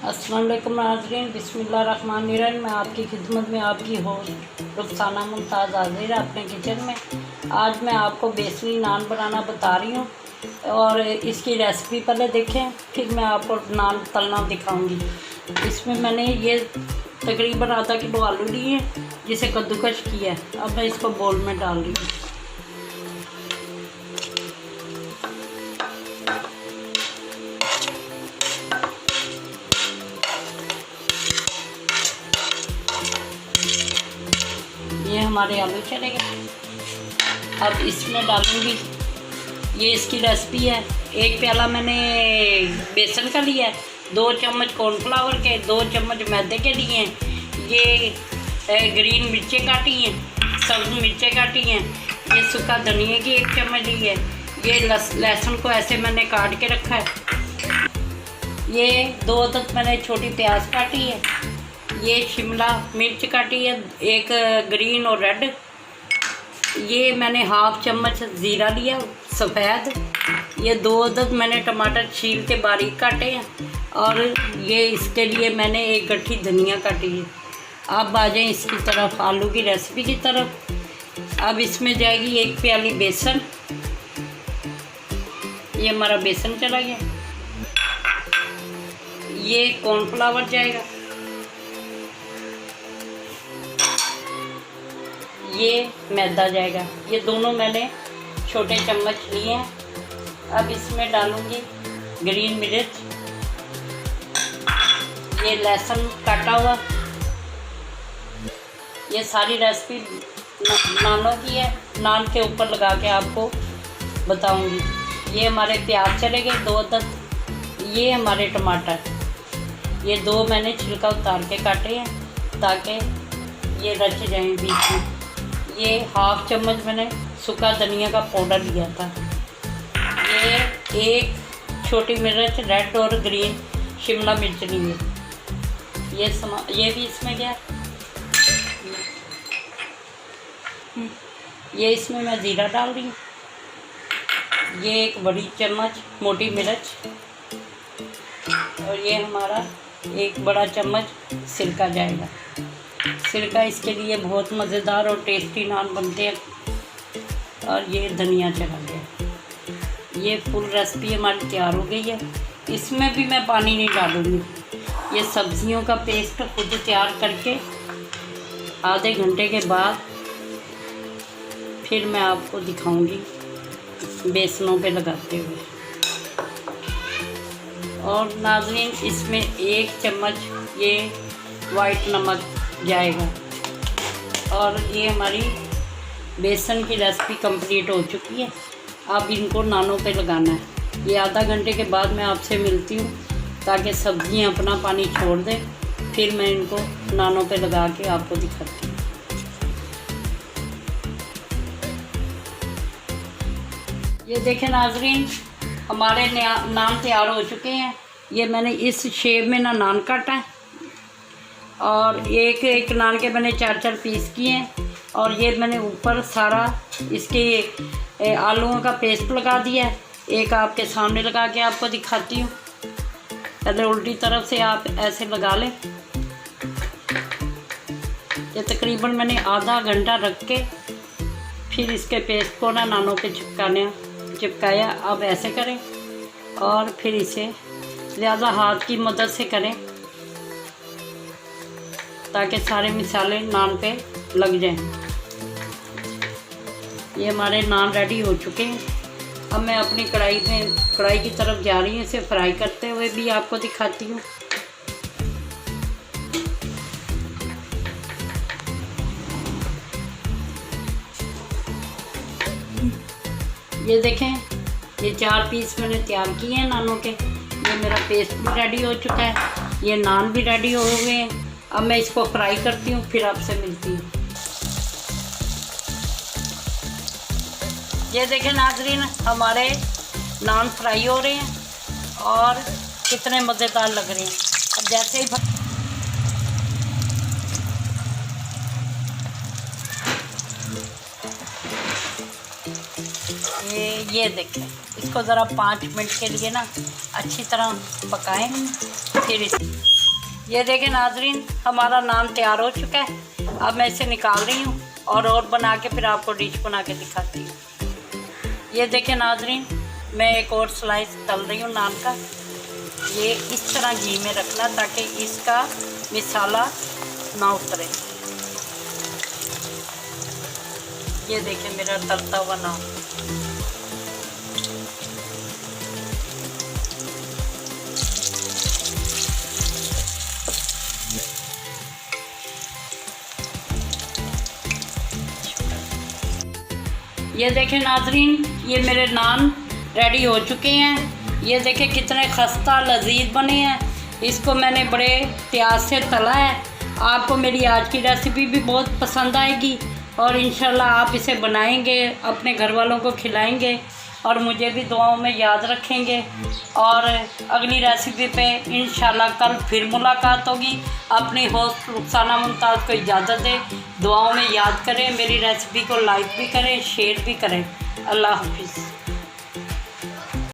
अस्सलाम वालेकुम नाज़रीन, बिस्मिल्लाहिर्रहमानिर्रहीम। मैं आपकी खिदमत में आपकी होस्ट रुखसाना मुमताज़ हाज़िर अपने किचन में। आज मैं आपको बेसनी नान बनाना बता रही हूँ और इसकी रेसिपी पहले देखें, फिर मैं आपको नान तलना दिखाऊंगी। इसमें मैंने ये तकरीबन आधा किलो आलू लिए जिसे कद्दूकश किया है। अब मैं इसको बोल में डाल रही हूँ। ये हमारे आलू चले गए। अब इसमें डालूंगी, ये इसकी रेसिपी है। एक प्याला मैंने बेसन का लिया है, 2 चम्मच कॉर्नफ्लावर के, 2 चम्मच मैदे के लिए हैं। ये ग्रीन मिर्चें काटी हैं, सब्ज़ मिर्चें काटी हैं। ये सूखा धनिया की 1 चम्मच ली है। ये लहसुन को ऐसे मैंने काट के रखा है। ये 2 अदद मैंने छोटी प्याज काटी है। ये शिमला मिर्च काटी है, 1 ग्रीन और रेड। ये मैंने 1/2 चम्मच ज़ीरा लिया सफ़ेद। ये 2 अदद मैंने टमाटर छील के बारीक काटे हैं और ये इसके लिए मैंने 1 गट्ठी धनिया काटी है। अब आ जाएं इसकी तरफ, आलू की रेसिपी की तरफ। अब इसमें जाएगी 1 प्याली बेसन। ये हमारा बेसन चला गया। ये कॉर्नफ्लावर जाएगा। ये मैदा जाएगा। ये दोनों मैंने छोटे चम्मच लिए हैं। अब इसमें डालूंगी ग्रीन मिर्च, ये लहसुन काटा हुआ। ये सारी रेसिपी नानों की है, नान के ऊपर लगा के आपको बताऊंगी। ये हमारे प्याज चले गए 2 अदद। ये हमारे टमाटर, ये 2 मैंने छिलका उतार के काटे हैं ताकि ये रच जाएं बीच में। ये 1/2 चम्मच मैंने सूखा धनिया का पाउडर लिया था। ये 1 छोटी मिर्च रेड और ग्रीन शिमला मिर्च ली है। ये भी इसमें गया। ये इसमें मैं ज़ीरा डाल रही हूँ। ये 1 बड़ी चम्मच मोटी मिर्च और ये हमारा 1 बड़ा चम्मच सिरका जाएगा। सिरका इसके लिए बहुत मज़ेदार और टेस्टी नान बनते हैं। और ये धनिया चला गया। ये फुल रेसिपी हमारी तैयार हो गई है। इसमें भी मैं पानी नहीं डालूँगी। ये सब्जियों का पेस्ट खुद तैयार करके आधे घंटे के बाद फिर मैं आपको दिखाऊंगी बेसनों पे लगाते हुए। और नाज़रीन, इसमें 1 चम्मच ये वाइट नमक जाएगा। और ये हमारी बेसन की रेसिपी कंप्लीट हो चुकी है। अब इनको नानों पे लगाना है। ये आधा घंटे के बाद मैं आपसे मिलती हूँ ताकि सब्जियाँ अपना पानी छोड़ दें। फिर मैं इनको नानों पे लगा के आपको दिखाती हूँ। ये देखें नाज़रीन, हमारे नान तैयार हो चुके हैं। ये मैंने इस शेप में नान काटा है और एक नान के मैंने 4 पीस किए हैं। और ये मैंने ऊपर सारा इसके आलूओं का पेस्ट लगा दिया है। एक आपके सामने लगा के आपको दिखाती हूँ। पहले उल्टी तरफ से आप ऐसे लगा लें। ये तकरीबन मैंने आधा घंटा रख के फिर इसके पेस्ट को नानों पे चिपकाया। अब ऐसे करें और फिर इसे ज़्यादा हाथ की मदद से करें ताकि सारे मसाले नान पे लग जाएं। ये हमारे नान रेडी हो चुके हैं। अब मैं अपनी कढ़ाई की तरफ जा रही हूँ। इसे फ्राई करते हुए भी आपको दिखाती हूँ। ये देखें, ये 4 पीस मैंने तैयार किए हैं नानों के। ये मेरा पेस्ट भी रेडी हो चुका है। ये नान भी रेडी हो गए हैं। अब मैं इसको फ्राई करती हूँ, फिर आपसे मिलती हूँ। ये देखें नाज़रीन, हमारे नान फ्राई हो रहे हैं और कितने मज़ेदार लग रहे हैं। अब जैसे ही ये देखें। इसको ज़रा 5 मिनट के लिए ना अच्छी तरह पकाएं। फिर ये देखें नाजरीन, हमारा नान तैयार हो चुका है। अब मैं इसे निकाल रही हूँ और बना के फिर आपको डिश बना के दिखाती हूँ। ये देखें नाजरीन, मैं एक और स्लाइस तल रही हूँ नान का। ये इस तरह घी में रखना ताकि इसका मसाला ना उतरे। ये देखें मेरा तलता हुआ नान। ये देखें नाजरीन, ये मेरे नान रेडी हो चुके हैं। ये देखें कितने खस्ता लजीज बने हैं। इसको मैंने बड़े प्याज से तला है। आपको मेरी आज की रेसिपी भी बहुत पसंद आएगी और इंशाल्लाह आप इसे बनाएंगे, अपने घर वालों को खिलाएंगे और मुझे भी दुआओं में याद रखेंगे। और अगली रेसिपी पे इंशाल्लाह कल फिर मुलाकात होगी। अपनी होस्ट रुखसाना मुमताज़ को इजाज़त दें। दुआओं में याद करें, मेरी रेसिपी को लाइक भी करें, शेयर भी करें। अल्लाह हाफिज़।